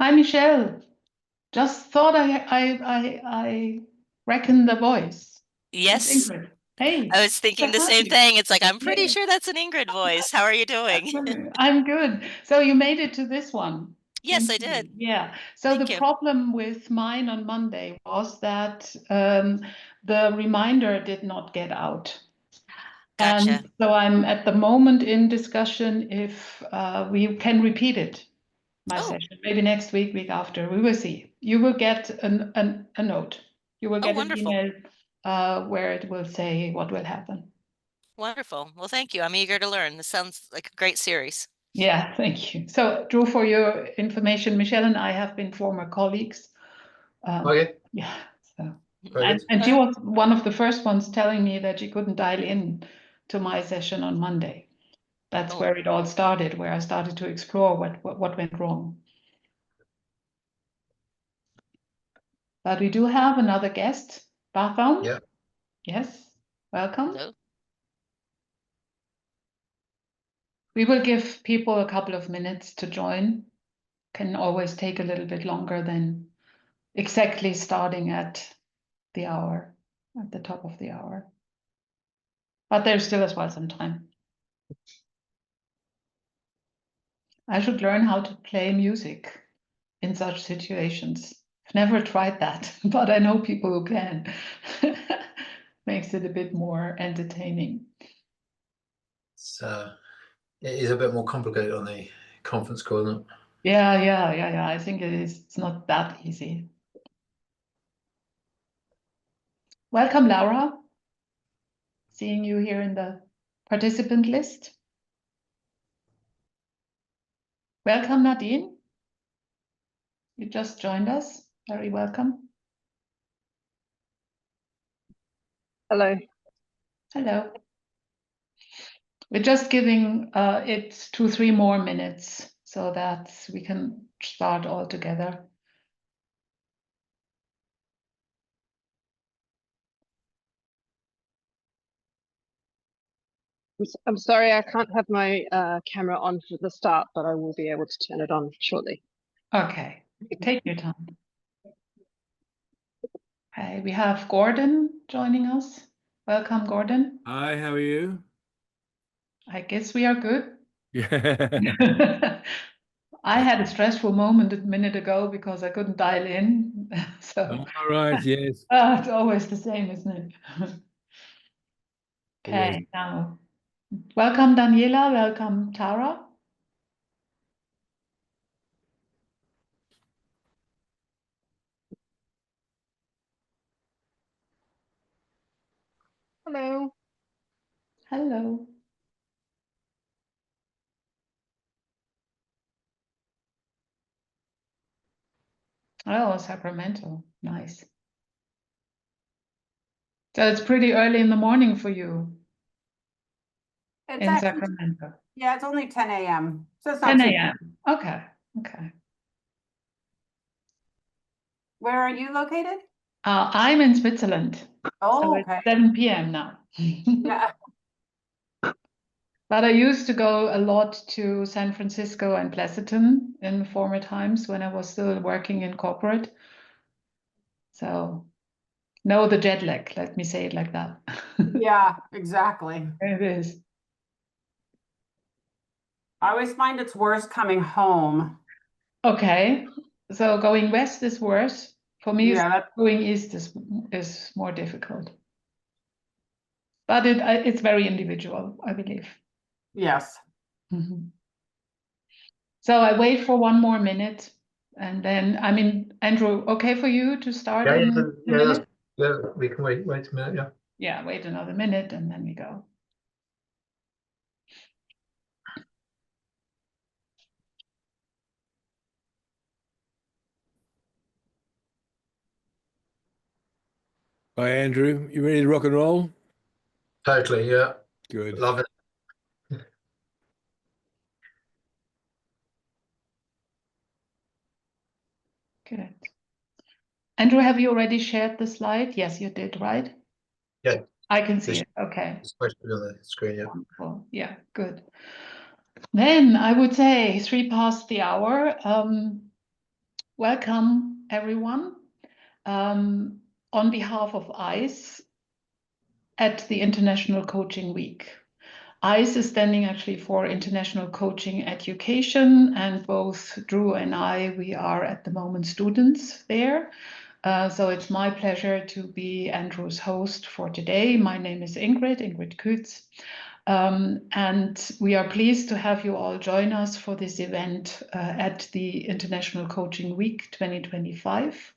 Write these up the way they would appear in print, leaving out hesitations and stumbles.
Hi, Michelle. Just thought I reckon the voice. It's Yes, Ingrid. Hey, I was thinking good to the have same you. thing. It's like, I'm pretty Hey, sure that's an Ingrid voice. How are you doing? I'm good. So you made it to this one Yes, I interview. did. Yeah. So the Thank you. problem with mine on Monday was that the reminder did not get out. Gotcha. And so I'm at the moment in discussion if we can repeat it, my Oh, session. Maybe next week, week after. We will see. You will get a note. You will oh, get an wonderful. email where it will say what will happen. Wonderful. Well, thank you. I'm eager to learn. This sounds like a great series. Yeah, thank you. So, Drew, for your information, Michelle and I have been former colleagues. Okay, Yeah. So, very good. and she was one of the first ones telling me that she couldn't dial in to my session on Monday. That's Oh, where it all started, where I started to explore what went wrong. But we do have another guest, Bacham. Yeah. Yes, welcome. hello. We will give people a couple of minutes to join. Can always take a little bit longer than exactly starting at the hour, at the top of the hour. But there's still as well some time. I should learn how to play music in such situations. I've never tried that, but I know people who can. Makes it a bit more entertaining. It is a bit more complicated on the conference call, isn't it? Yeah. I think it is. It's not that easy. Welcome, Laura. Seeing you here in the participant list. Welcome, Nadine. You just joined us. Very welcome. Hello. Hello. We're just giving it 2-3 more minutes so that we can start all together. I'm sorry, I can't have my camera on for the start, but I will be able to turn it on shortly. Okay, take your time. Okay, we have Gordon joining us. Welcome, Gordon. Hi, how are you? I guess we are good. Yeah. I had a stressful moment a minute ago because I couldn't dial in. So All right, yes. it's always the same, isn't it? Always. Okay, now welcome, Daniela. Welcome, Tara. Hello. Hello. Oh, Sacramento. Nice. So it's pretty early in the morning for you It's in actually, Sacramento. yeah, it's only 10 a.m. So it's 10 not too. a.m. Okay. Okay. Where are you located? I'm in Switzerland. So Oh, it's okay. 7 p.m. now. Yeah. But I used to go a lot to San Francisco and Pleasanton in former times when I was still working in corporate. So know the jet lag, let me say it like that. Yeah, exactly. It is. I always find it's worse coming home. Okay. So going west is worse. For me, Yeah, that, going east is more difficult. But it's very individual, I believe. yes. Mhm. So I wait for 1 more minute, and then, I mean, Andrew, okay for you to start Yeah, in yeah, a yeah, minute? yeah, we can wait a minute, yeah. Yeah, wait another minute, and then we go. Hi, Andrew. You ready to rock and roll? Totally, yeah. Good. Love it. Good. Andrew, have you already shared the slide? Yes, you did, right? Yeah, I can see Just- it. Okay. it's supposed to be on the screen, yeah. Wonderful. Yeah, good. Then I would say 3 past the hour. Welcome, everyone. On behalf of ICE at the International Coaching Week. ICE is standing actually for International Coaching Education, and both Drew and I, we are at the moment students there. So it's my pleasure to be Andrew's host for today. My name is Ingrid Kutz. And we are pleased to have you all join us for this event at the International Coaching Week 2025,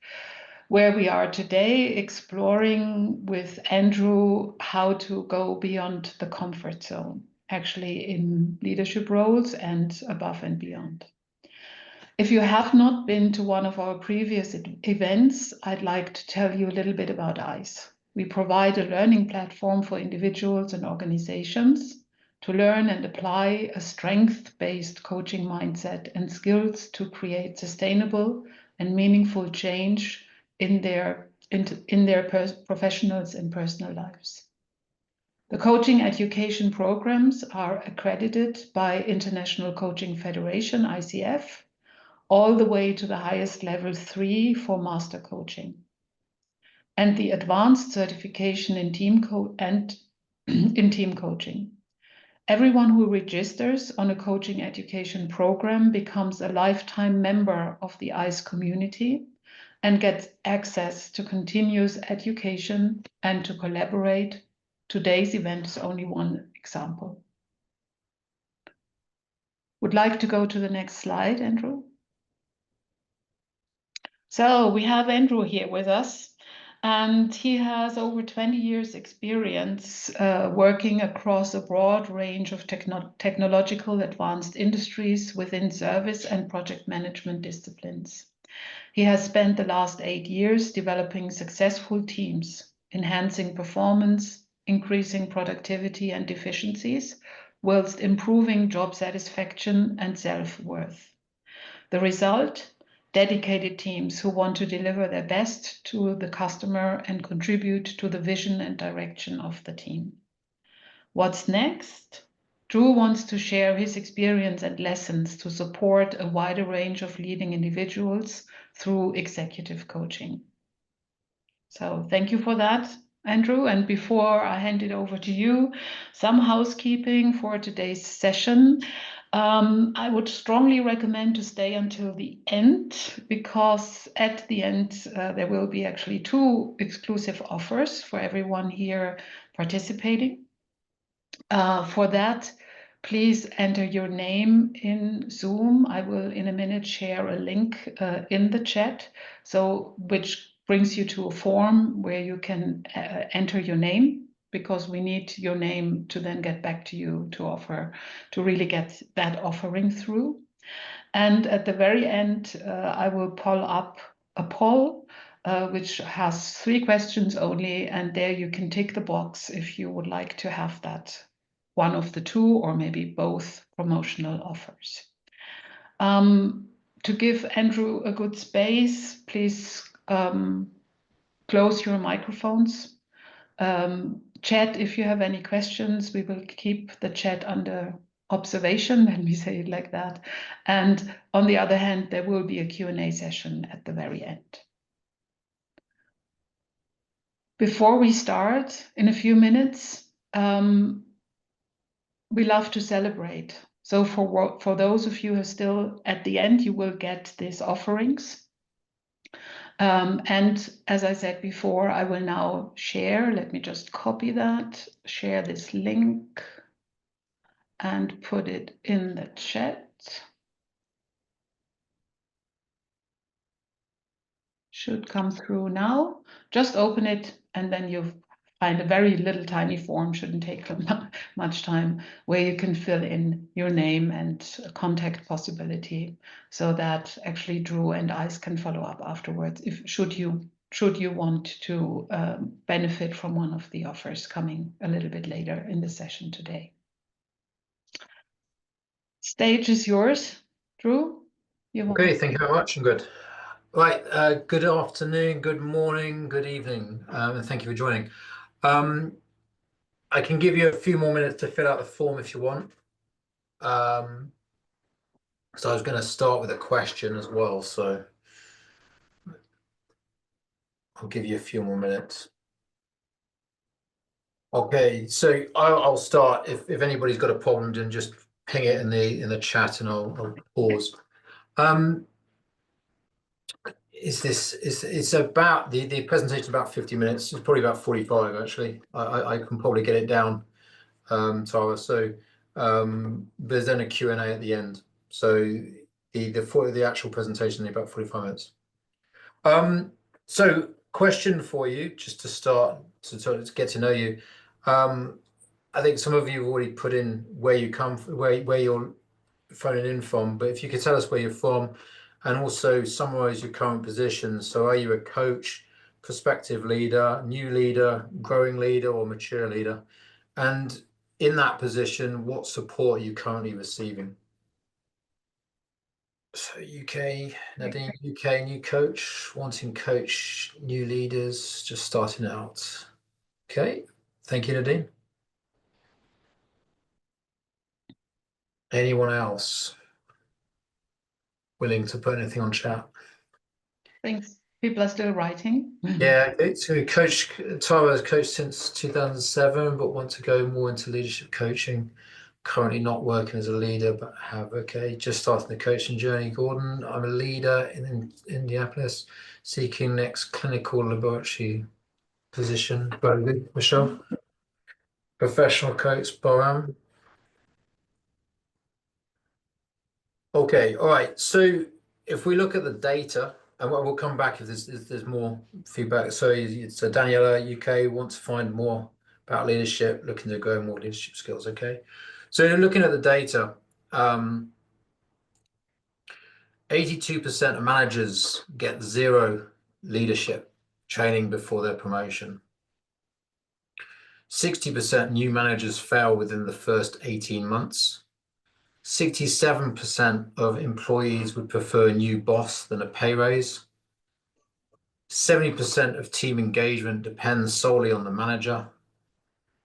where we are today exploring with Andrew how to go beyond the comfort zone, actually in leadership roles and above and beyond. If you have not been to one of our previous events, I'd like to tell you a little bit about ICE. We provide a learning platform for individuals and organizations to learn and apply a strength-based coaching mindset and skills to create sustainable and meaningful change in their professionals and personal lives. The coaching education programs are accredited by International Coaching Federation, ICF, all the way to the highest level 3 for master coaching. And the advanced certification in team coaching. Everyone who registers on a coaching education program becomes a lifetime member of the ICE community and gets access to continuous education and to collaborate. Today's event is only one example. Would like to go to the next slide, Andrew? So we have Andrew here with us, and he has over 20 years experience working across a broad range of technological advanced industries within service and project management disciplines. He has spent the last 8 years developing successful teams, enhancing performance, increasing productivity and efficiencies, whilst improving job satisfaction and self-worth. The result? Dedicated teams who want to deliver their best to the customer and contribute to the vision and direction of the team. What's next? Drew wants to share his experience and lessons to support a wider range of leading individuals through executive coaching. So thank you for that, Andrew. And before I hand it over to you, some housekeeping for today's session. I would strongly recommend to stay until the end, because at the end there will be actually 2 exclusive offers for everyone here participating. For that, please enter your name in Zoom. I will in a minute share a link in the chat, which brings you to a form where you can enter your name, because we need your name to then get back to you to really get that offering through. And at the very end, I will pull up a poll, which has 3 questions only, and there you can tick the box if you would like to have that one of the 2 or maybe both promotional offers. To give Andrew a good space, please close your microphones. Chat if you have any questions. We will keep the chat under observation, let me say it like that. And on the other hand, there will be a Q&A session at the very end. Before we start in a few minutes, we love to celebrate. So for those of you who are still at the end, you will get these offerings. And as I said before, I will now share. Let me just copy that, share this link and put it in the chat. Should come through now. Just open it and then you find a very little tiny form, shouldn't take much time, where you can fill in your name and a contact possibility, so that actually Drew and ICE can follow up afterwards should you want to benefit from one of the offers coming a little bit later in the session today. Stage is yours, Drew. Okay, thank you very much, and good. Right, good afternoon, good morning, good evening, and thank you for joining. I can give you a few more minutes to fill out the form if you want. So I was going to start with a question as well. So I'll give you a few more minutes. Okay, so I'll start. If anybody's got a problem, then just ping it in the chat, and I'll pause. It's about the presentation about 50 minutes. It's probably about 45 actually. I can probably get it down, Tara. So there's then a Q&A at the end. So the actual presentation is about 45 minutes. So question for you, just to start to get to know you. I think some of you have already put in where you come from, where you're phoning in from, but if you could tell us where you're from and also summarize your current position. So are you a coach, prospective leader, new leader, growing leader, or mature leader? And in that position, what support are you currently receiving? So UK, Nadine, UK, new coach, wanting coach, new leaders, just starting out. Okay, thank you, Nadine. Anyone else willing to put anything on chat? Thanks. People are still writing. Yeah, it's a coach. Tara has coached since 2007, but want to go more into leadership coaching. Currently not working as a leader, but have, okay, just starting the coaching journey. Gordon, I'm a leader in Indianapolis, seeking next clinical laboratory position. Very good. Michelle, professional coach, Boram. Okay, all right. So if we look at the data, and we'll come back if there's more feedback. So it's Daniela, UK, wants to find more about leadership, looking to grow more leadership skills. Okay, so looking at the data, 82% of managers get 0 leadership training before their promotion. 60% new managers fail within the first 18 months. 67% of employees would prefer a new boss than a pay raise. 70% of team engagement depends solely on the manager.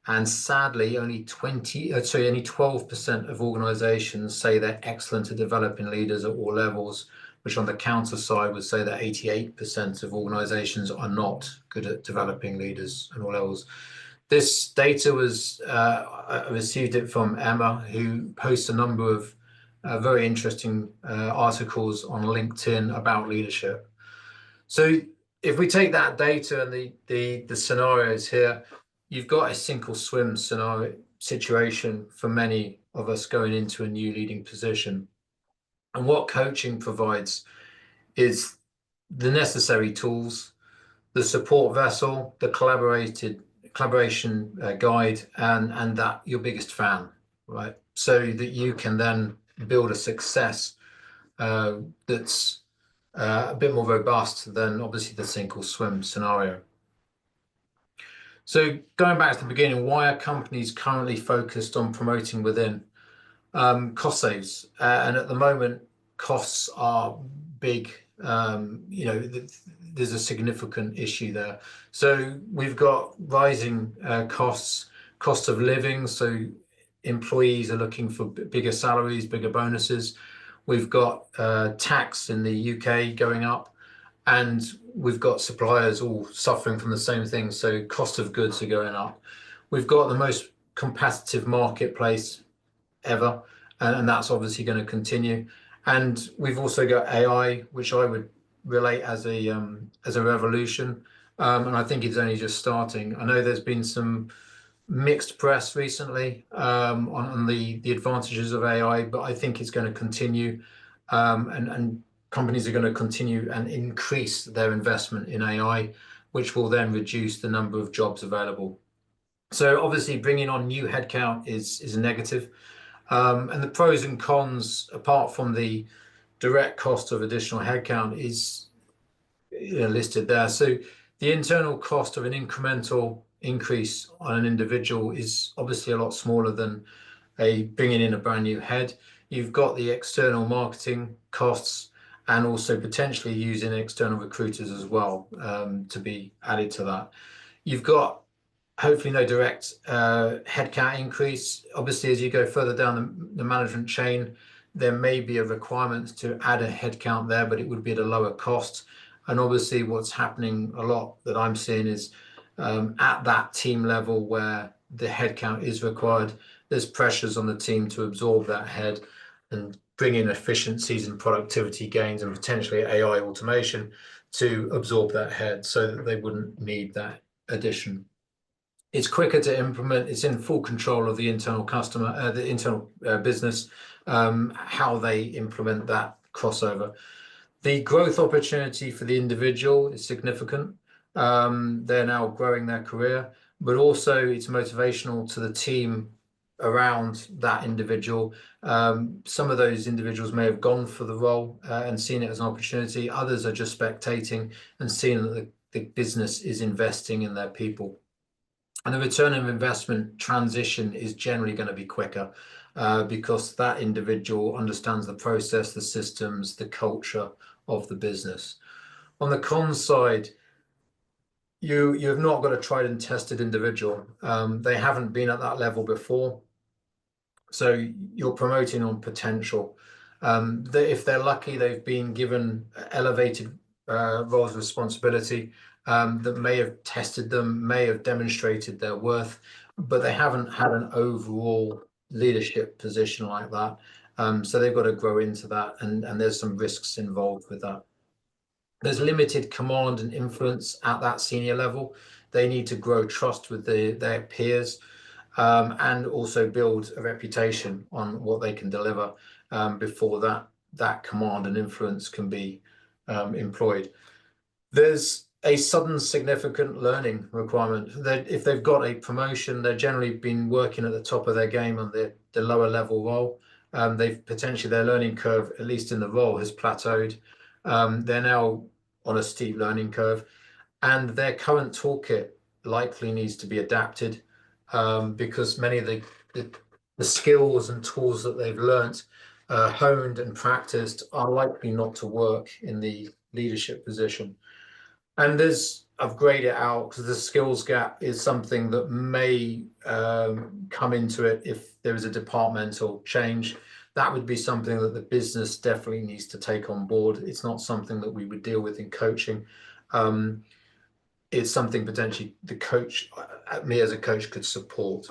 And sadly, only 12% of organizations say they're excellent at developing leaders at all levels, which on the counter side would say that 88% of organizations are not good at developing leaders at all levels. This data was, I received it from Emma, who posts a number of very interesting articles on LinkedIn about leadership. So if we take that data and the scenarios here, you've got a sink or swim scenario situation for many of us going into a new leading position. And what coaching provides is the necessary tools, the support vessel, the collaboration guide, and that your biggest fan, right? So that you can then build a success that's a bit more robust than obviously the sink or swim scenario. So going back to the beginning, why are companies currently focused on promoting within? Cost saves, and at the moment costs are big. There's a significant issue there. So we've got rising costs, cost of living. So employees are looking for bigger salaries, bigger bonuses. We've got tax in the UK going up, and we've got suppliers all suffering from the same thing. So cost of goods are going up. We've got the most competitive marketplace ever, and that's obviously going to continue. And we've also got AI, which I would relate as a revolution, and I think it's only just starting. I know there's been some mixed press recently on the advantages of AI, but I think it's going to continue, and companies are going to continue and increase their investment in AI, which will then reduce the number of jobs available. So obviously bringing on new headcount is a negative. And the pros and cons, apart from the direct cost of additional headcount, is listed there. So the internal cost of an incremental increase on an individual is obviously a lot smaller than bringing in a brand new head. You've got the external marketing costs and also potentially using external recruiters as well to be added to that. You've got hopefully no direct headcount increase. Obviously, as you go further down the management chain, there may be a requirement to add a headcount there, but it would be at a lower cost. And obviously what's happening a lot that I'm seeing is at that team level where the headcount is required, there's pressures on the team to absorb that head and bring in efficiencies and productivity gains and potentially AI automation to absorb that head so that they wouldn't need that addition. It's quicker to implement. It's in full control of the internal customer, the internal business, how they implement that crossover. The growth opportunity for the individual is significant. They're now growing their career, but also it's motivational to the team around that individual. Some of those individuals may have gone for the role and seen it as an opportunity. Others are just spectating and seeing that the business is investing in their people. And the return of investment transition is generally going to be quicker because that individual understands the process, the systems, the culture of the business. On the cons side, you have not got a tried and tested individual. They haven't been at that level before. So you're promoting on potential. If they're lucky, they've been given elevated roles of responsibility that may have tested them, may have demonstrated their worth, but they haven't had an overall leadership position like that. So they've got to grow into that, and there's some risks involved with that. There's limited command and influence at that senior level. They need to grow trust with their peers and also build a reputation on what they can deliver before that command and influence can be employed. There's a sudden significant learning requirement. If they've got a promotion, they've generally been working at the top of their game on the lower level role. Their learning curve, at least in the role, has plateaued. They're now on a steep learning curve, and their current toolkit likely needs to be adapted because many of the skills and tools that they've learnt, honed and practiced are likely not to work in the leadership position. And I've graded it out because the skills gap is something that may come into it if there is a departmental change. That would be something that the business definitely needs to take on board. It's not something that we would deal with in coaching. It's something potentially the coach, me as a coach, could support,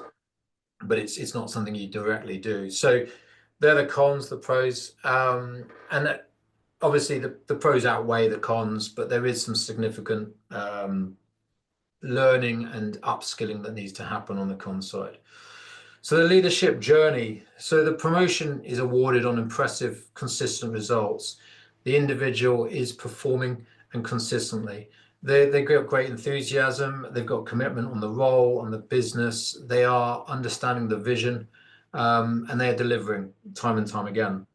but it's not something you directly do. So they're the cons, the pros, and obviously the pros outweigh the cons, but there is some significant learning and upskilling that needs to happen on the cons side. So the leadership journey. So the promotion is awarded on impressive, consistent results. The individual is performing and consistently. They've got great enthusiasm. They've got commitment on the role, on the business. They are understanding the vision, and they are delivering time and time again.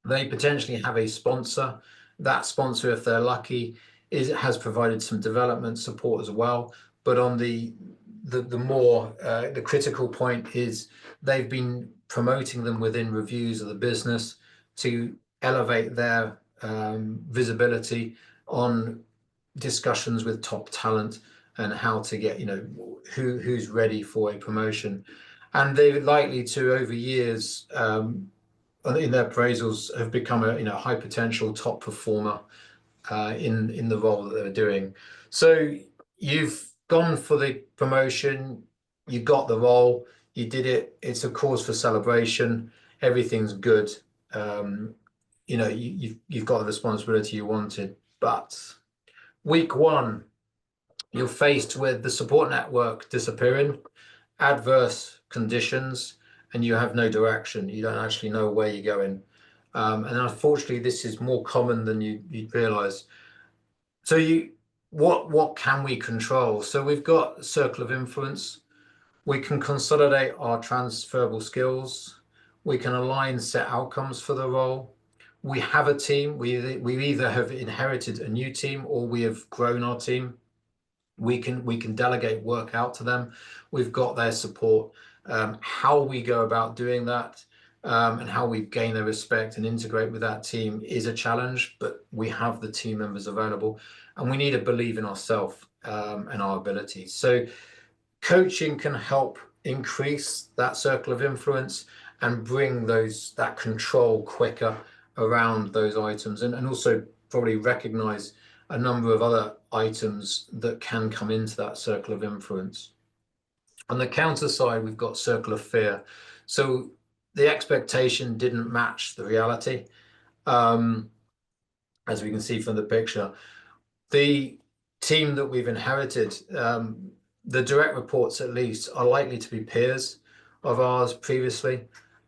They potentially have a sponsor. That sponsor, if they're lucky, has provided some development support as well. But on the critical point is they've been promoting them within reviews of the business to elevate their visibility on discussions with top talent and how to get who's ready for a promotion. And they're likely to, over years, in their appraisals, have become a high potential top performer in the role that they're doing. So you've gone for the promotion, you got the role, you did it. It's a cause for celebration. Everything's good. You've got the responsibility you wanted. But week one, you're faced with the support network disappearing, adverse conditions, and you have no direction. You don't actually know where you're going. And unfortunately, this is more common than you'd realize. So what can we control? So we've got a circle of influence. We can consolidate our transferable skills. We can align set outcomes for the role. We have a team. We either have inherited a new team or we have grown our team. We can delegate work out to them. We've got their support. How we go about doing that and how we gain their respect and integrate with that team is a challenge, but we have the team members available, and we need to believe in ourselves and our abilities. So coaching can help increase that circle of influence and bring that control quicker around those items, and also probably recognize a number of other items that can come into that circle of influence. On the counter side, we've got circle of fear. So the expectation didn't match the reality. As we can see from the picture, the team that we've inherited, the direct reports at least, are likely to be peers of ours previously.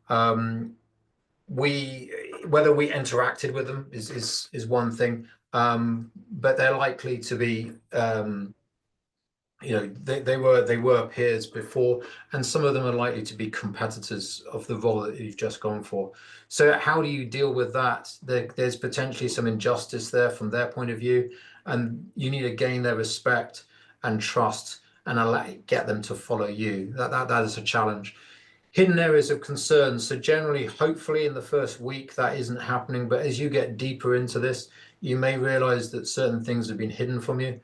Whether we interacted with them is one thing, but they're likely to be, they were peers before, and some of them are likely to be competitors of the role that you've just gone for. So how do you deal with that? There's potentially some injustice there from their point of view, and you need to gain their respect and trust and get them to follow you. That is a challenge. Hidden areas of concern. So generally, hopefully in the first week that isn't happening, but as you get deeper into this, you may realize that certain things have been hidden from you,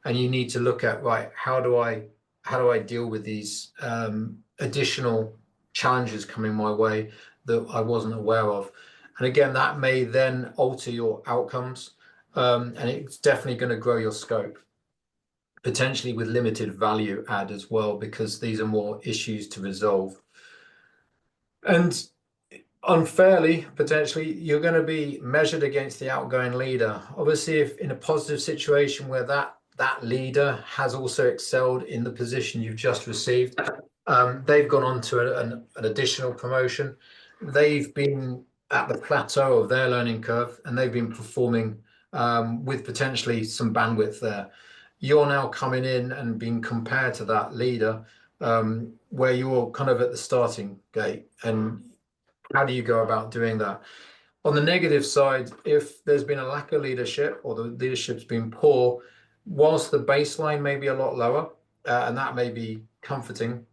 and you need to look at, right, how do I deal with these additional challenges coming my way that I wasn't aware of. And again, that may then alter your outcomes, and it's definitely going to grow your scope, potentially with limited value add as well, because these are more issues to resolve. And unfairly, potentially, you're going to be measured against the outgoing leader. Obviously, if in a positive situation where that leader has also excelled in the position you've just received, they've gone on to an additional promotion. They've been at the plateau of their learning curve, and they've been performing with potentially some bandwidth there. You're now coming in and being compared to that leader, where you're kind of at the starting gate. And how do you go about doing that? On the negative side, if there's been a lack of leadership or the leadership's been poor, whilst the baseline may be a lot lower, and that may be comforting,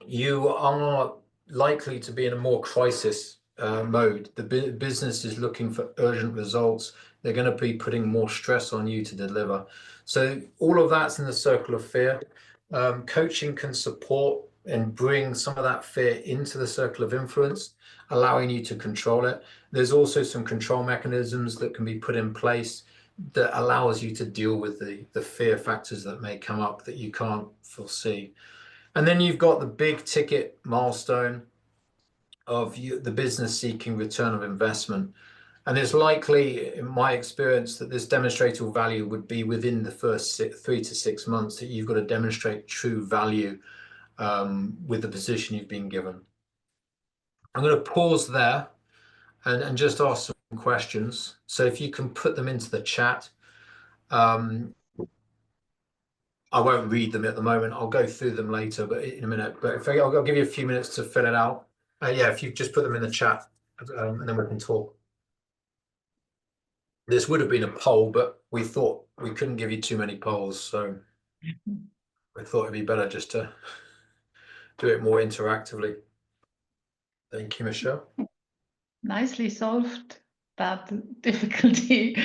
you are likely to be in a more crisis mode. The business is looking for urgent results. They're going to be putting more stress on you to deliver. So all of that's in the circle of fear. Coaching can support and bring some of that fear into the circle of influence, allowing you to control it. There's also some control mechanisms that can be put in place that allows you to deal with the fear factors that may come up that you can't foresee. And then you've got the big ticket milestone of the business seeking return of investment. And it's likely, in my experience, that this demonstrable value would be within the first 3 to 6 months, that you've got to demonstrate true value with the position you've been given. I'm going to pause there and just ask some questions. So if you can put them into the chat. I won't read them at the moment. I'll go through them later, but in a minute. But I'll give you a few minutes to fill it out. Yeah, if you just put them in the chat, and then we can talk. This would have been a poll, but we thought we couldn't give you too many polls, so we thought it'd be better just to do it more interactively. Thank you, Michelle. Nicely solved that difficulty.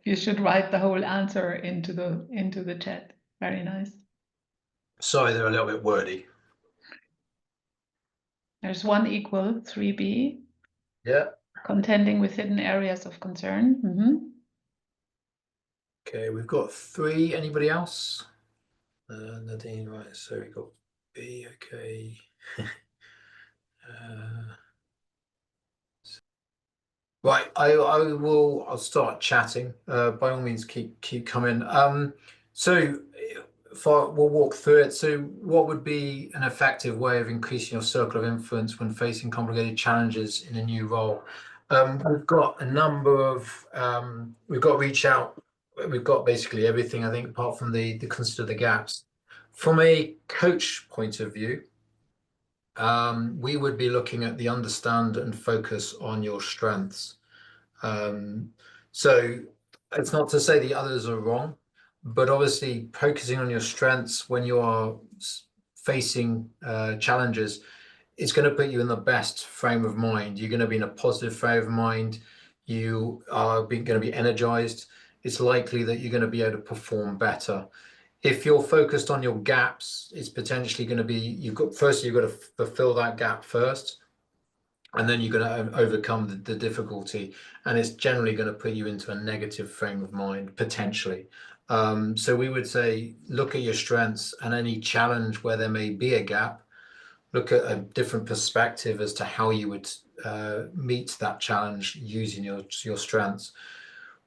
You should write the whole answer into the chat. Very nice. Sorry, they're a little bit wordy. There's 1 equal 3b. Yeah. Contending with hidden areas of concern. Okay, we've got 3. Anybody else? Nadine, right? So we got B. Okay. Right, I'll start chatting. By all means, keep coming. So we'll walk through it. So what would be an effective way of increasing your circle of influence when facing complicated challenges in a new role? We've got a number of, we've got reach out. We've got basically everything, I think, apart from the consider the gaps. From a coach point of view, we would be looking at the understand and focus on your strengths. So it's not to say the others are wrong, but obviously focusing on your strengths when you are facing challenges, it's going to put you in the best frame of mind. You're going to be in a positive frame of mind. You are going to be energized. It's likely that you're going to be able to perform better. If you're focused on your gaps, it's potentially going to be, you've got to fulfill that gap first. and then you're going to overcome the difficulty, and it's generally going to put you into a negative frame of mind potentially. So we would say look at your strengths, and any challenge where there may be a gap, look at a different perspective as to how you would meet that challenge using your strengths.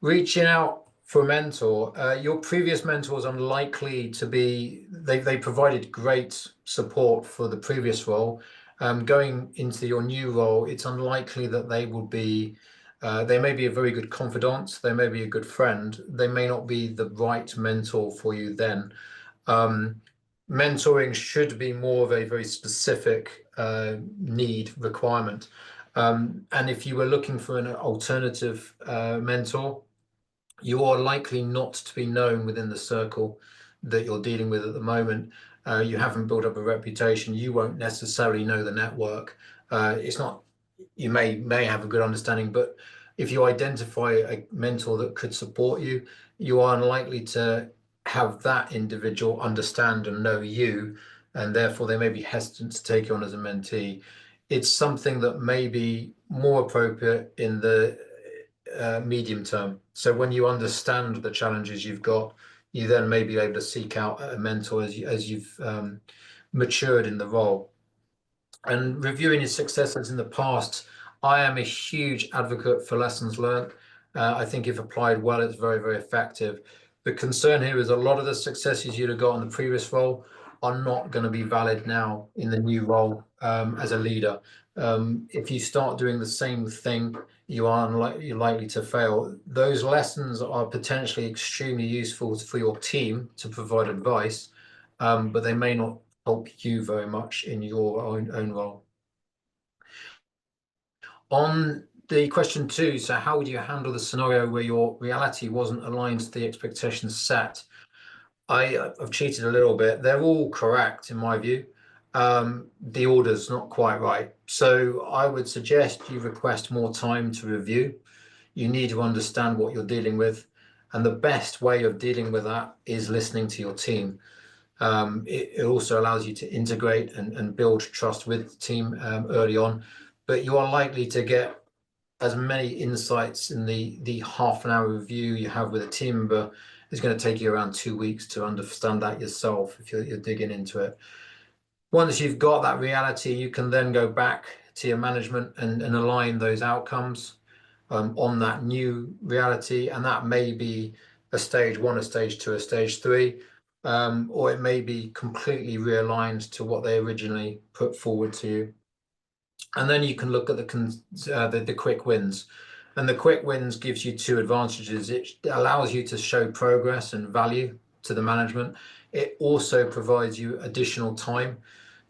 Reaching out for a mentor, your previous mentor is unlikely to be, they provided great support for the previous role. Going into your new role, it's unlikely that they will be, they may be a very good confidant, they may be a good friend, they may not be the right mentor for you then. Mentoring should be more of a very specific need requirement. And if you were looking for an alternative mentor, you are likely not to be known within the circle that you're dealing with at the moment. You haven't built up a reputation. You won't necessarily know the network. It's not, you may have a good understanding, but if you identify a mentor that could support you, you are unlikely to have that individual understand and know you, and therefore they may be hesitant to take you on as a mentee. It's something that may be more appropriate in the medium term. So when you understand the challenges you've got, you then may be able to seek out a mentor as you've matured in the role. And reviewing your successes in the past, I am a huge advocate for lessons learned. I think if applied well, it's very, very effective. The concern here is a lot of the successes you'd have got in the previous role are not going to be valid now in the new role as a leader. If you start doing the same thing, you're likely to fail. Those lessons are potentially extremely useful for your team to provide advice, but they may not help you very much in your own role. On the question 2, so how would you handle the scenario where your reality wasn't aligned to the expectations set? I've cheated a little bit. They're all correct in my view. The order's not quite right. So I would suggest you request more time to review. You need to understand what you're dealing with. And the best way of dealing with that is listening to your team. It also allows you to integrate and build trust with the team early on, but you are likely to get as many insights in the half an hour review you have with a team member. It's going to take you around 2 weeks to understand that yourself if you're digging into it. Once you've got that reality, you can then go back to your management and align those outcomes on that new reality, and that may be a stage 1, a stage 2, a stage 3, or it may be completely realigned to what they originally put forward to you. And then you can look at the quick wins, and the quick wins gives you 2 advantages. It allows you to show progress and value to the management. It also provides you additional time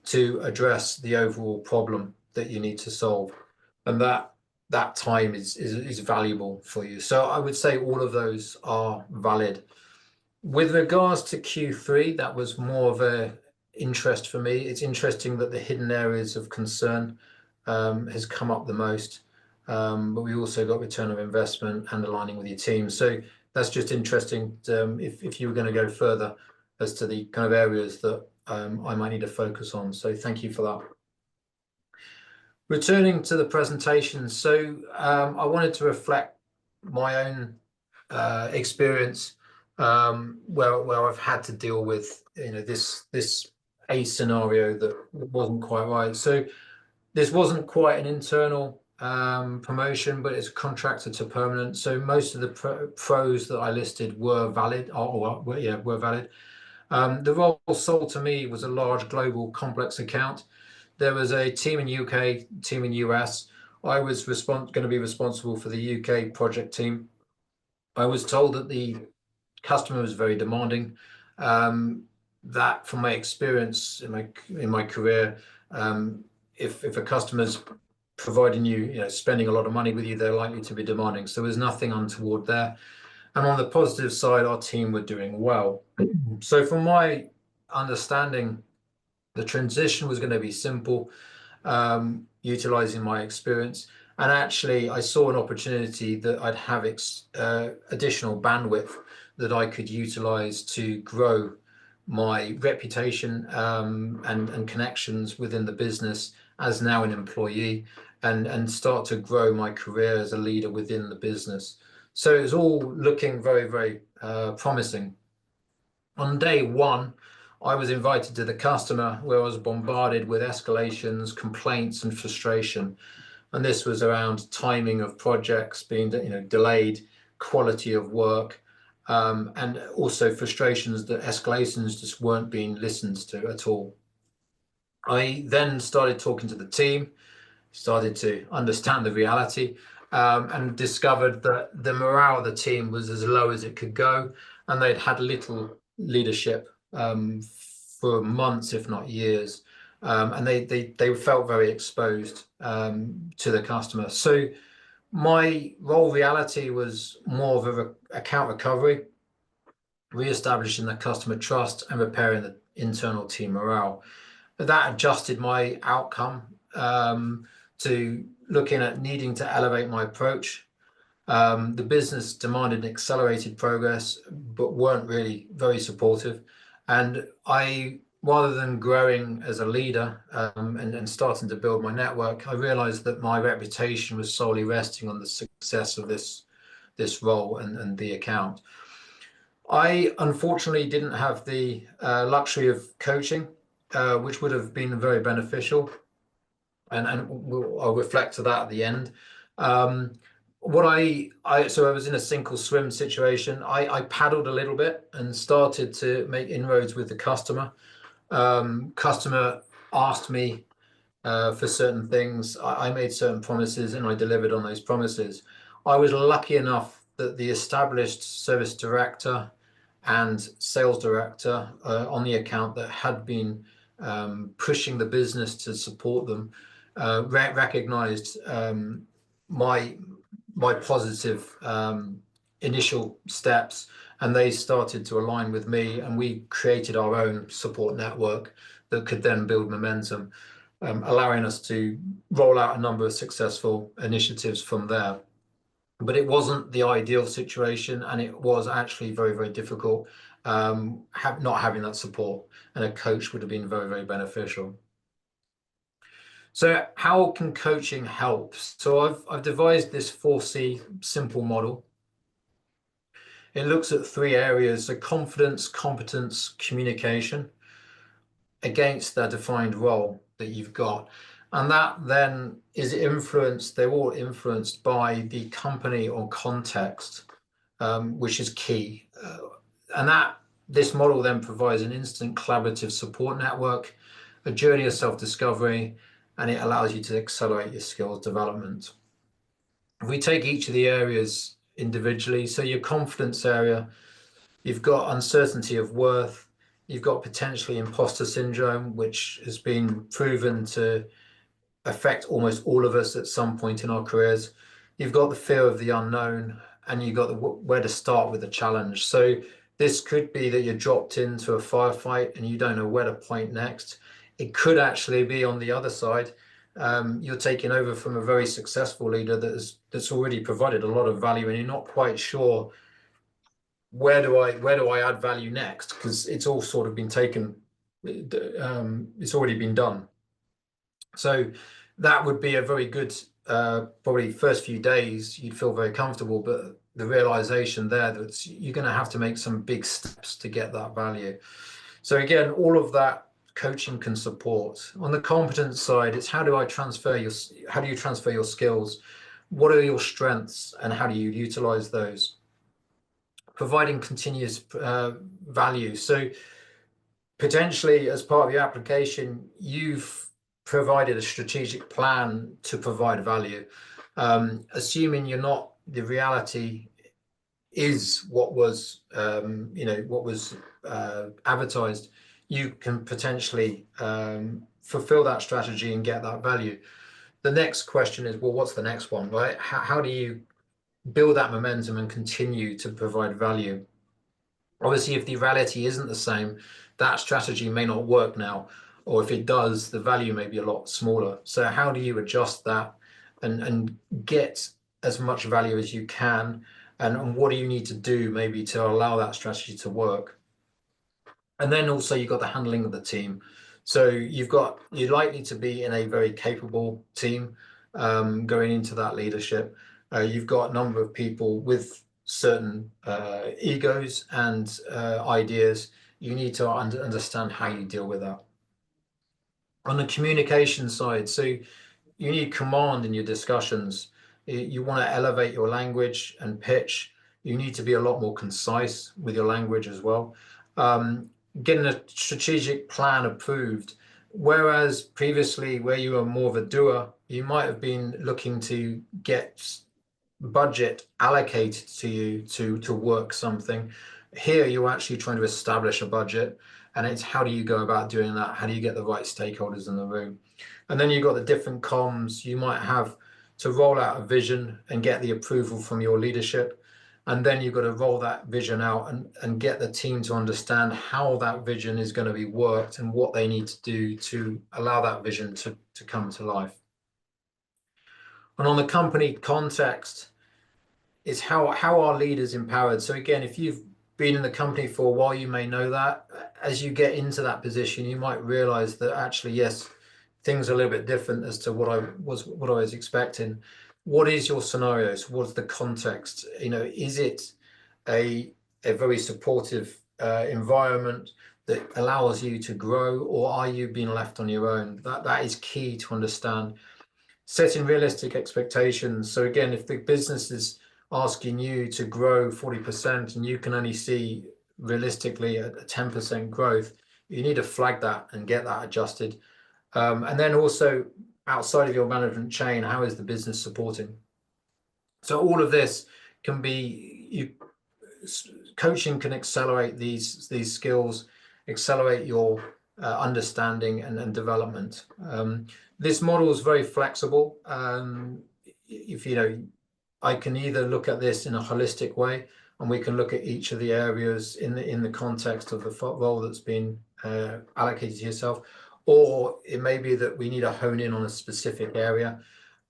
to address the overall problem that you need to solve, and that time is valuable for you. So I would say all of those are valid. With regards to Q3, that was more of a interest for me. It's interesting that the hidden areas of concern has come up the most, but we also got return of investment and aligning with your team. So that's just interesting if you were going to go further as to the kind of areas that I might need to focus on. So thank you for that. Returning to the presentation, so I wanted to reflect my own experience where I've had to deal with this a scenario that wasn't quite right. So this wasn't quite an internal promotion, but it's contracted to permanent. So most of the pros that I listed were valid, were valid. The role sold to me was a large global complex account. There was a team in UK, team in US. I was going to be responsible for the UK project team. I was told that the customer was very demanding. That, from my experience in my career, if a customer's providing you, spending a lot of money with you, they're likely to be demanding. So there's nothing untoward there. And on the positive side, our team were doing well. So from my understanding, the transition was going to be simple, utilizing my experience. And actually, I saw an opportunity that I'd have additional bandwidth that I could utilize to grow my reputation and connections within the business as now an employee, and start to grow my career as a leader within the business. So it was all looking very, very promising. On day one, I was invited to the customer, where I was bombarded with escalations, complaints, and frustration. And this was around timing of projects being, delayed, quality of work, and also frustrations that escalations just weren't being listened to at all. I then started talking to the team, started to understand the reality, and discovered that the morale of the team was as low as it could go, and they'd had little leadership for months, if not years, and they felt very exposed to the customer. So my role reality was more of a account recovery, re-establishing the customer trust and repairing the internal team morale. That adjusted my outcome to looking at needing to elevate my approach. The business demanded accelerated progress, but weren't really very supportive. And I, rather than growing as a leader and starting to build my network, I realized that my reputation was solely resting on the success of this role and the account. I unfortunately didn't have the luxury of coaching, which would have been very beneficial. And I'll reflect to that at the end. So I was in a sink or swim situation. I paddled a little bit and started to make inroads with the customer. Customer asked me for certain things. I made certain promises and I delivered on those promises. I was lucky enough that the established service director and sales director on the account that had been pushing the business to support them recognized my positive initial steps, and they started to align with me, and we created our own support network that could then build momentum, allowing us to roll out a number of successful initiatives from there. But it wasn't the ideal situation, and it was actually very, very difficult not having that support, and a coach would have been very, very beneficial. So how can coaching help? So I've devised this 4C simple model. It looks at 3 areas: so confidence, competence, communication, against their defined role that you've got. And that then is influenced, they're all influenced by the company or context, which is key. And this model then provides an instant collaborative support network, a journey of self-discovery, and it allows you to accelerate your skills development. If we take each of the areas individually, so your confidence area, you've got uncertainty of worth, you've got potentially imposter syndrome, which has been proven to affect almost all of us at some point in our careers. You've got the fear of the unknown, and you've got where to start with the challenge. So this could be that you're dropped into a firefight and you don't know where to point next. It could actually be on the other side. You're taking over from a very successful leader that's already provided a lot of value, and you're not quite sure where do I add value next, because it's all sort of been taken. It's already been done. So that would be a very good, probably first few days, you'd feel very comfortable, but the realization there that you're going to have to make some big steps to get that value. So again, all of that coaching can support. On the competence side, it's how do you transfer your skills? What are your strengths and how do you utilize those? Providing continuous value. So potentially as part of your application, you've provided a strategic plan to provide value. Assuming the reality is what was advertised, you can potentially fulfill that strategy and get that value. The next question is, well, what's the next one, right? How do you build that momentum and continue to provide value? Obviously, if the reality isn't the same, that strategy may not work now, or if it does, the value may be a lot smaller. So how do you adjust that and get as much value as you can, and what do you need to do maybe to allow that strategy to work? And then also you've got the handling of the team. So you're likely to be in a very capable team. going into that leadership. You've got a number of people with certain egos and ideas. You need to understand how you deal with that. On the communication side, so you need command in your discussions. You want to elevate your language and pitch. You need to be a lot more concise with your language as well. Getting a strategic plan approved. Whereas previously, where you were more of a doer, you might have been looking to get budget allocated to you to work something. Here, you're actually trying to establish a budget, and it's how do you go about doing that? How do you get the right stakeholders in the room? And then you've got the different comms. You might have to roll out a vision and get the approval from your leadership. And then you've got to roll that vision out and get the team to understand how that vision is going to be worked and what they need to do to allow that vision to come to life. And on the company context, it's how are leaders empowered? So again, if you've been in the company for a while, you may know that. As you get into that position, you might realize that actually, yes, things are a little bit different as to what I was expecting. What is your scenario? So what's the context? You know, is it a very supportive environment that allows you to grow, or are you being left on your own? That is key to understand. Setting realistic expectations. So again, if the business is asking you to grow 40% and you can only see realistically a 10% growth, you need to flag that and get that adjusted. And then also outside of your management chain, how is the business supporting? So all of this can be, coaching can accelerate these skills, accelerate your understanding and development. This model is very flexible. If you know, I can either look at this in a holistic way, and we can look at each of the areas in the context of the role that's been allocated to yourself, or it may be that we need to hone in on a specific area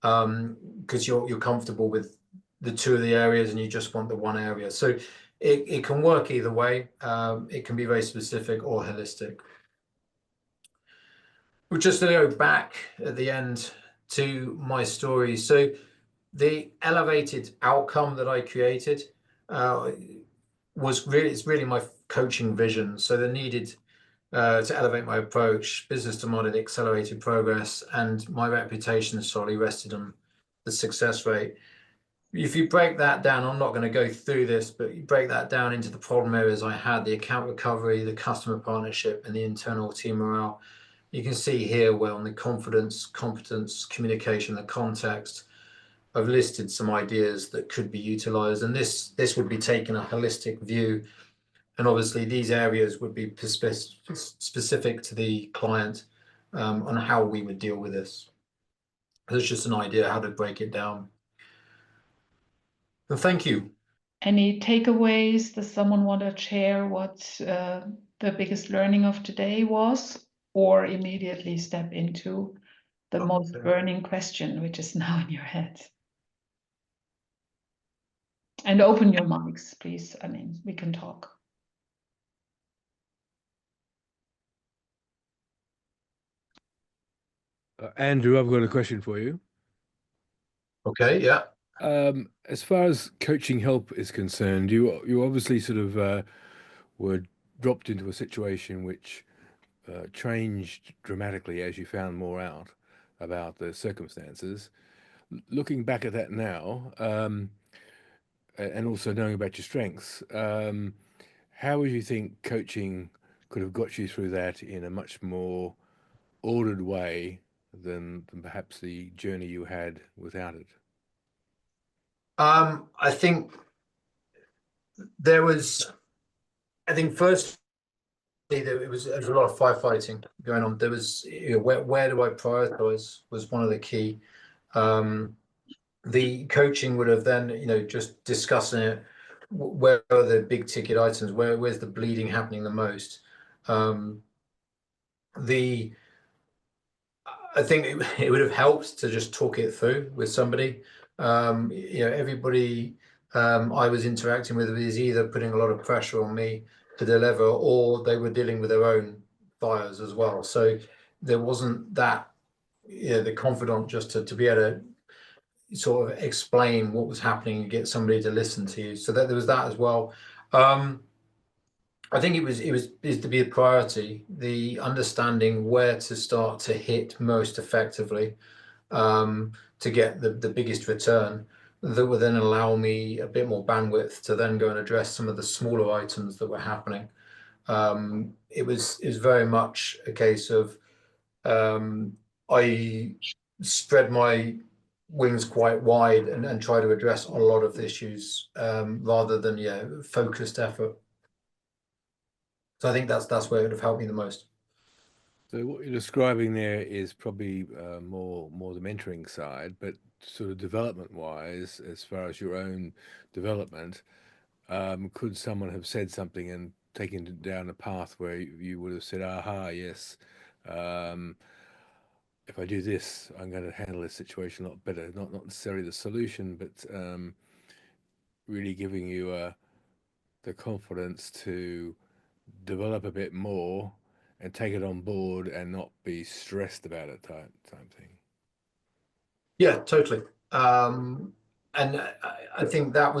because you're comfortable with the two of the areas and you just want the one area. So it can work either way. It can be very specific or holistic. We'll just go back at the end to my story. So the elevated outcome that I created it's really my coaching vision. So the needed to elevate my approach, business to model, accelerated progress, and my reputation solely rested on the success rate. If you break that down, I'm not going to go through this, but you break that down into the problem areas I had, the account recovery, the customer partnership, and the internal team morale. You can see here where on the confidence, competence, communication, the context, I've listed some ideas that could be utilized, and this would be taking a holistic view. And obviously these areas would be specific to the client on how we would deal with this. There's just an idea how to break it down. And thank you. Any takeaways? Does someone want to share what the biggest learning of today was, or immediately step into the most burning question, which is now in your head? And open your mics, please. I mean, we can talk. Andrew, I've got a question for you. Okay, yeah. As far as coaching help is concerned, you obviously sort of were dropped into a situation which changed dramatically as you found more out about the circumstances. Looking back at that now, and also knowing about your strengths, how would you think coaching could have got you through that in a much more ordered way than perhaps the journey you had without it? I think first there was a lot of firefighting going on. There was, you know, where do I prioritize was one of the key. The coaching would have then, you know, just discussing it. Where are the big ticket items? Where's the bleeding happening the most? I think it would have helped to just talk it through with somebody. You know, everybody I was interacting with is either putting a lot of pressure on me to deliver, or they were dealing with their own fires as well. So there wasn't that, you know, the confidant just to be able to sort of explain what was happening and get somebody to listen to you. So that there was that as well. I think is to be a priority, the understanding where to start to hit most effectively, to get the biggest return, that would then allow me a bit more bandwidth to then go and address some of the smaller items that were happening. It was very much a case of I spread my wings quite wide and try to address a lot of the issues, rather than focused effort. So I think that's where it would have helped me the most. So what you're describing there is probably more the mentoring side, but sort of development wise, as far as your own development, could someone have said something and taken it down a path where you would have said, aha, yes, if I do this, I'm going to handle this situation a lot better. Not necessarily the solution, but really giving you the confidence to develop a bit more and take it on board and not be stressed about it type thing. Yeah, totally. And I think it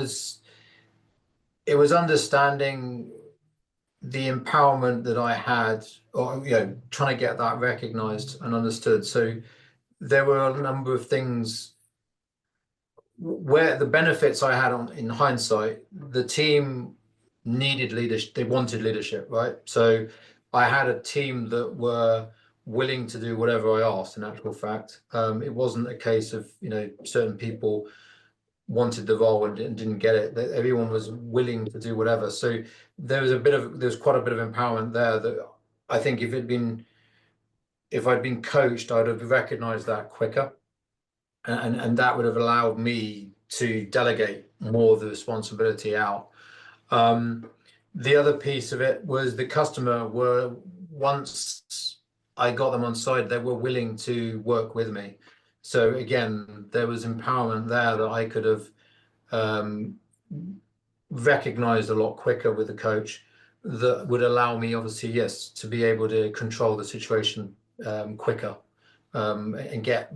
was understanding the empowerment that I had, or trying to get that recognized and understood. So there were a number of things where the benefits I had in hindsight, the team needed leadership, they wanted leadership, right? So I had a team that were willing to do whatever I asked, in actual fact. It wasn't a case of, certain people wanted the role and didn't get it. Everyone was willing to do whatever. So there was quite a bit of empowerment there that I think if I'd been coached, I'd have recognized that quicker. And that would have allowed me to delegate more of the responsibility out. The other piece of it was the customer once I got them on side, they were willing to work with me. So again, there was empowerment there that I could have recognized a lot quicker with the coach, that would allow me, obviously, yes, to be able to control the situation quicker, and get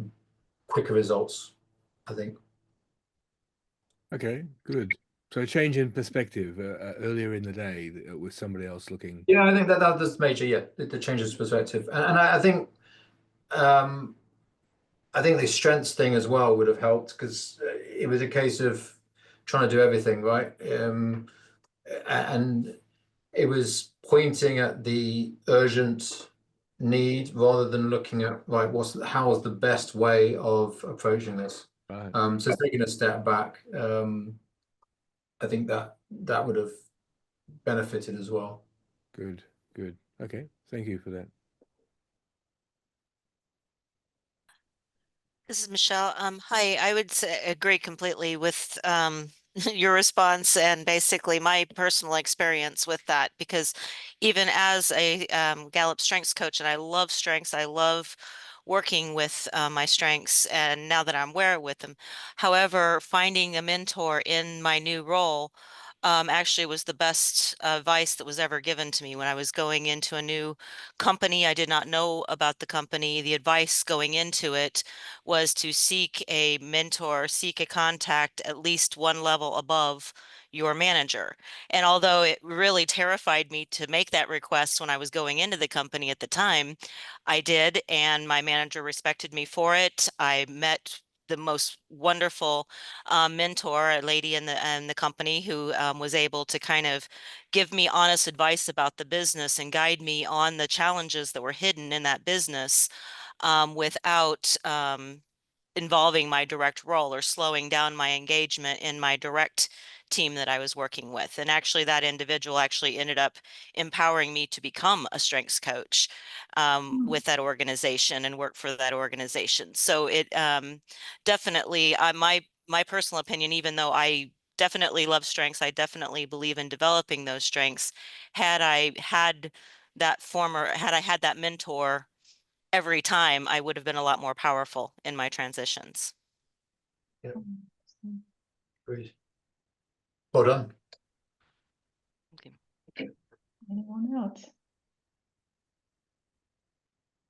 quicker results, I think. Okay, good. So a change in perspective earlier in the day with somebody else looking. Yeah, I think that was major. Yeah, the changes of perspective, and I think the strengths thing as well would have helped, because it was a case of trying to do everything right, and it was pointing at the urgent need rather than looking at how is the best way of approaching this. Right. So taking a step back, I think that would have benefited as well. Good. Okay, thank you for that. This is Michelle. Hi, I would agree completely with your response and basically my personal experience with that, because even as a Gallup strengths coach, and I love strengths, I love working with my strengths, and now that I'm aware with them. However, finding a mentor in my new role actually was the best advice that was ever given to me when I was going into a new company. I did not know about the company. The advice going into it was to seek a mentor, seek a contact at least one level above your manager. And although it really terrified me to make that request when I was going into the company at the time, I did, and my manager respected me for it. I met the most wonderful mentor, a lady in the company who was able to kind of give me honest advice about the business and guide me on the challenges that were hidden in that business, without involving my direct role or slowing down my engagement in my direct team that I was working with. And actually that individual actually ended up empowering me to become a strengths coach with that organization and work for that organization. So it definitely, my personal opinion, even though I definitely love strengths, I definitely believe in developing those strengths. Had I had that mentor every time, I would have been a lot more powerful in my transitions. Great. Well done. Okay. Anyone else?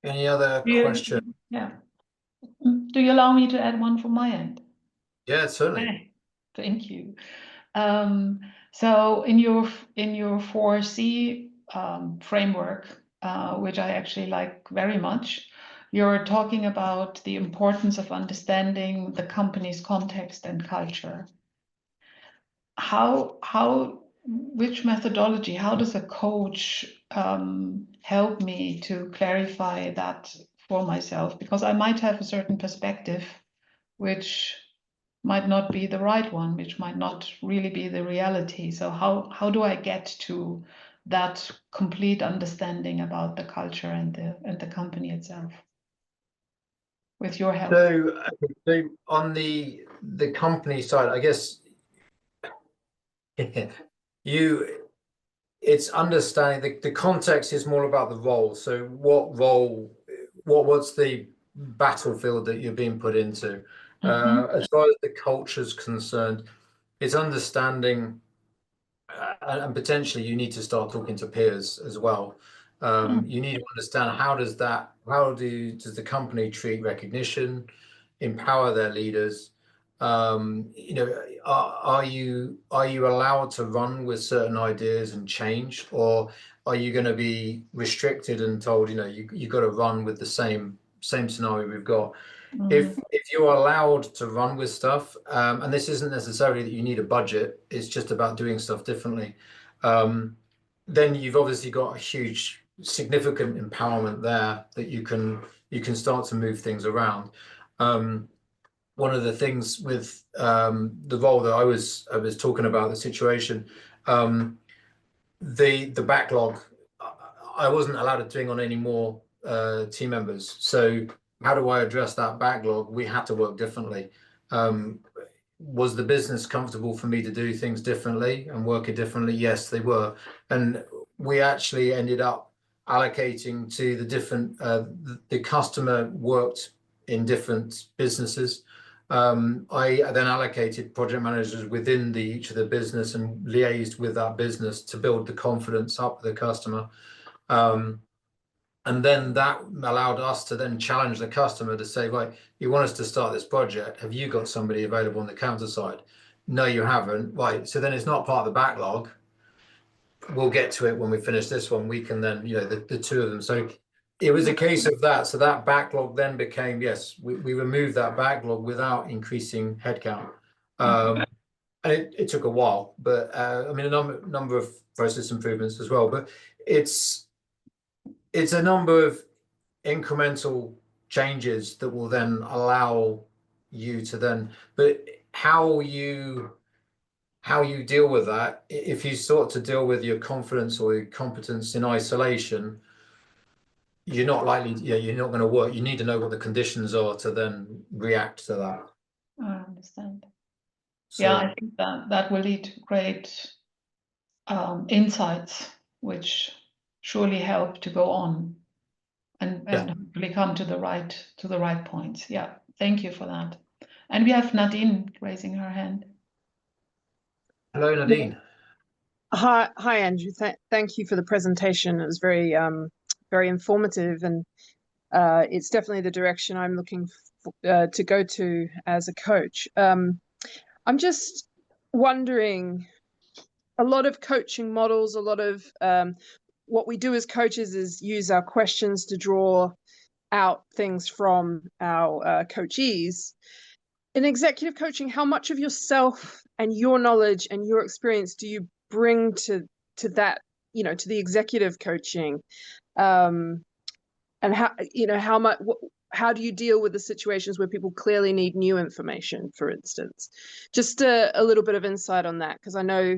Any other Do you- question? Yeah. Do you allow me to add one from my end? Yeah, certainly. Okay, thank you. So in your 4C framework, which I actually like very much, you're talking about the importance of understanding the company's context and culture. Which methodology, how does a coach help me to clarify that for myself? Because I might have a certain perspective which might not be the right one, which might not really be the reality. So how do I get to that complete understanding about the culture and the company itself with your help? So on the company side, I guess it's understanding the context is more about the role. So what's the battlefield that you're being put into? As far as the culture is concerned, it's understanding, and potentially you need to start talking to peers as well. You need to understand how does the company treat recognition, empower their leaders? You know, are you allowed to run with certain ideas and change, or are you going to be restricted and told, you know, you got to run with the same scenario we've got? If you're allowed to run with stuff, and this isn't necessarily that you need a budget, it's just about doing stuff differently, then you've obviously got a huge significant empowerment there that you can start to move things around. One of the things with the role that I was talking about, the situation, the backlog, I wasn't allowed to bring on any more team members. So how do I address that backlog? We had to work differently. Was the business comfortable for me to do things differently and work it differently? Yes, they were. And we actually ended up allocating to the different, the customer worked in different businesses. I then allocated project managers within each of the business and liaised with that business to build the confidence up with the customer. And then that allowed us to then challenge the customer to say, right, you want us to start this project. Have you got somebody available on the counter side? No, you haven't. Right. So then it's not part of the backlog. We'll get to it when we finish this one. We can then, you know, the two of them. So it was a case of that. So that backlog then became, yes, we removed that backlog without increasing headcount. And it took a while, but I mean, a number of process improvements as well. But it's a number of incremental changes that will then allow you to then, but how you deal with that, if you start to deal with your confidence or your competence in isolation, you're not likely, you're not going to work. You need to know what the conditions are to then react to that. I understand. So, Yeah, I think that will lead to great insights, which surely help to go on and hopefully come to the right points. Yeah, thank you for that. And we have Nadine raising her hand. hello, Nadine. Hi, Andrew. Thank you for the presentation. It was very, very informative, and it's definitely the direction I'm looking to go to as a coach. I'm just wondering, a lot of coaching models, a lot of what we do as coaches is use our questions to draw out things from our coachees. In executive coaching, how much of yourself and your knowledge and your experience do you bring to that, you know, to the executive coaching, and how, you know, how do you deal with the situations where people clearly need new information, for instance? Just a little bit of insight on that, because I know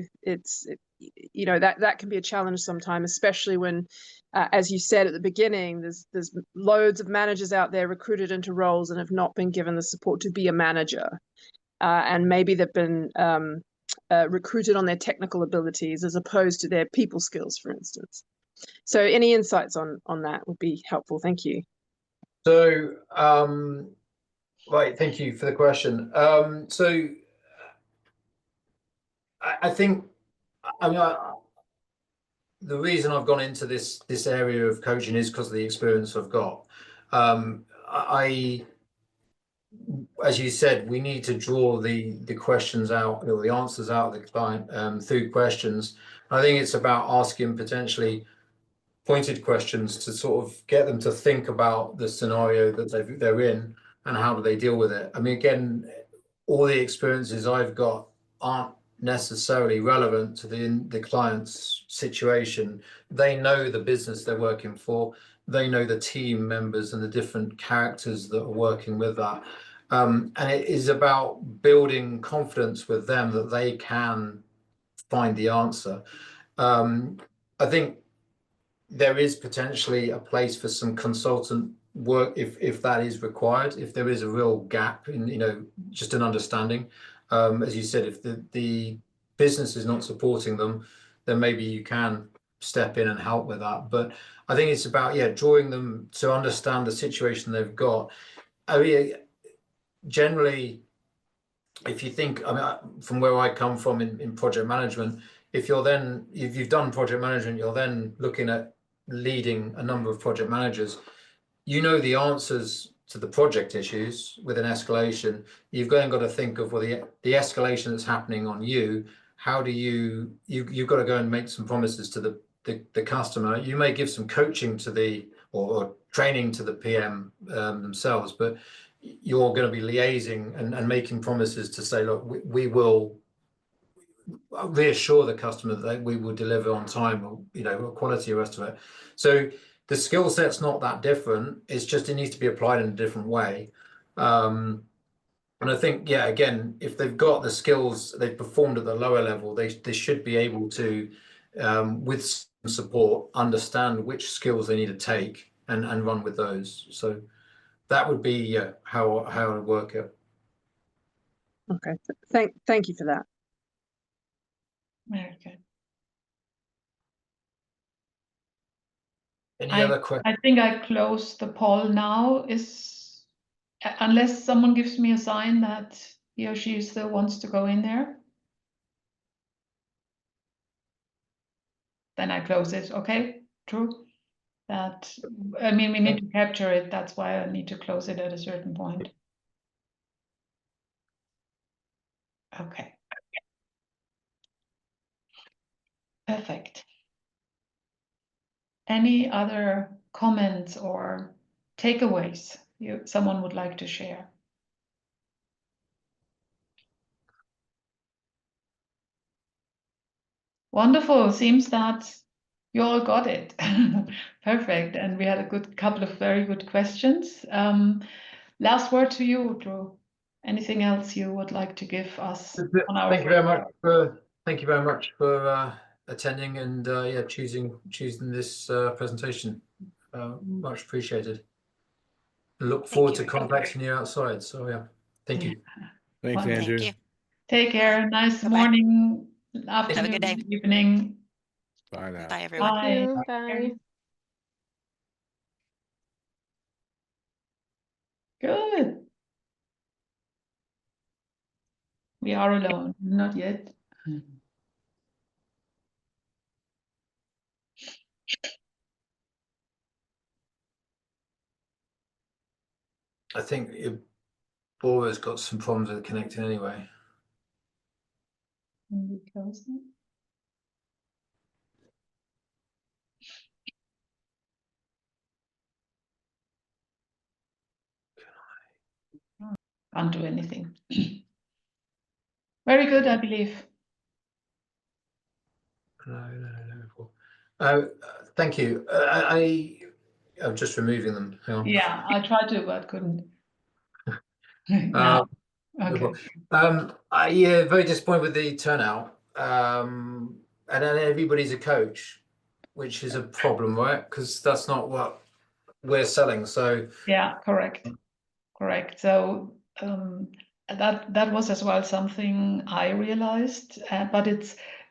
you know, that can be a challenge sometimes, especially when, as you said at the beginning, there's loads of managers out there recruited into roles and have not been given the support to be a manager, and maybe they've been recruited on their technical abilities as opposed to their people skills, for instance. So any insights on that would be helpful. Thank you. So, right, thank you for the question. So I think, I mean, the reason I've gone into this area of coaching is because of the experience I've got. as you said, we need to draw the questions out or the answers out of the client through questions. I think it's about asking potentially pointed questions to sort of get them to think about the scenario that they're in and how do they deal with it. I mean, again, all the experiences I've got aren't necessarily relevant to the client's situation. They know the business they're working for. They know the team members and the different characters that are working with that. And it is about building confidence with them that they can find the answer. I think there is potentially a place for some consultant work if that is required, if there is a real gap in, just an understanding. As you said, if the business is not supporting them, then maybe you can step in and help with that. But I think it's about, drawing them to understand the situation they've got. I mean, generally, if you think, I mean, from where I come from in project management, if you've done project management, you're then looking at leading a number of project managers. You know the answers to the project issues with an escalation. You've got to think of, well, the escalation that's happening on you. How do you've got to go and make some promises to the customer. You may give some coaching to or training to the PM themselves, but you're going to be liaising and making promises to say, look, we will reassure the customer that we will deliver on time, or quality, the rest of it. So the skill set's not that different. It's just it needs to be applied in a different way. And I think, again, if they've got the skills, they've performed at the lower level, they should be able to, with some support, understand which skills they need to take and run with those. So that would be how I would work it. Okay, thank you for that. Very good. Any other questions? I think I close the poll now. Unless someone gives me a sign that he or she still wants to go in there, then I close it. Okay, true. I mean, we need to capture it. That's why I need to close it at a certain point. Okay. Perfect. Any other comments or takeaways someone would like to share? Wonderful. Seems that you all got it. Perfect. And we had a couple of very good questions. Last word to you, Drew. Anything else you would like to give us on our Thank you very much for attending and choosing this presentation. Much appreciated. Look forward to contacting you outside. So thank you. Thanks, Wonderful. Andrew. Thank you. Take care. Nice Bye-bye. morning, Have a afternoon, good day. evening. Bye now. Bye, everyone. Bye. Thank you. Bye. Good. We are alone. Not yet. I think Bora's got some problems with connecting anyway. Can we close it? Can't do anything. Very good, I believe. No. Thank you. I'm just removing them. Hang on. Yeah, I tried to, but couldn't. Now. Okay. Very disappointed with the turnout. And then everybody's a coach, which is a problem, right? Because that's not what we're selling. So Yeah, correct. So that was as well something I realized. But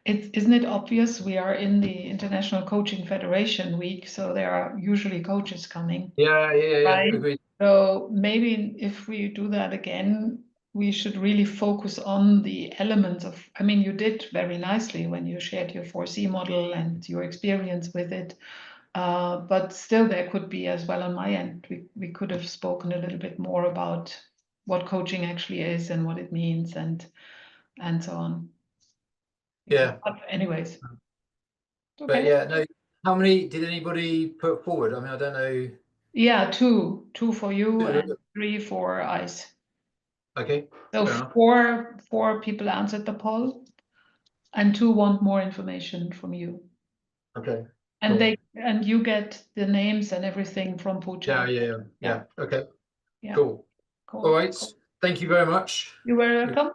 isn't it obvious we are in the International Coaching Federation week, so there are usually coaches coming. yeah, Right. agreed. So maybe if we do that again, we should really focus on the elements of, I mean, you did very nicely when you shared your 4C model and your experience with it. But still there could be as well on my end, we could have spoken a little bit more about what coaching actually is and what it means and so on. Yeah. But anyways. But Okay. yeah, no. How many did anybody put forward? I mean, I don't know. Yeah, two for you Two. and 3 for ICE. Okay. So Fair enough. four people answered the poll, and 2 want more information from you. Okay. And Cool. and you get the names and everything from Pooja. Yeah. Okay. Yeah. Cool. Cool. All right. Thank you very much. You were welcome.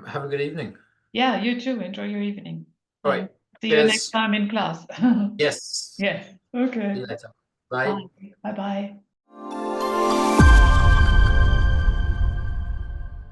Have a good evening. Yeah, you too. Enjoy your evening. All And right. see you next Cheers. time in class. Yes. Yes. See Okay. you later. Bye. Bye. Bye-bye.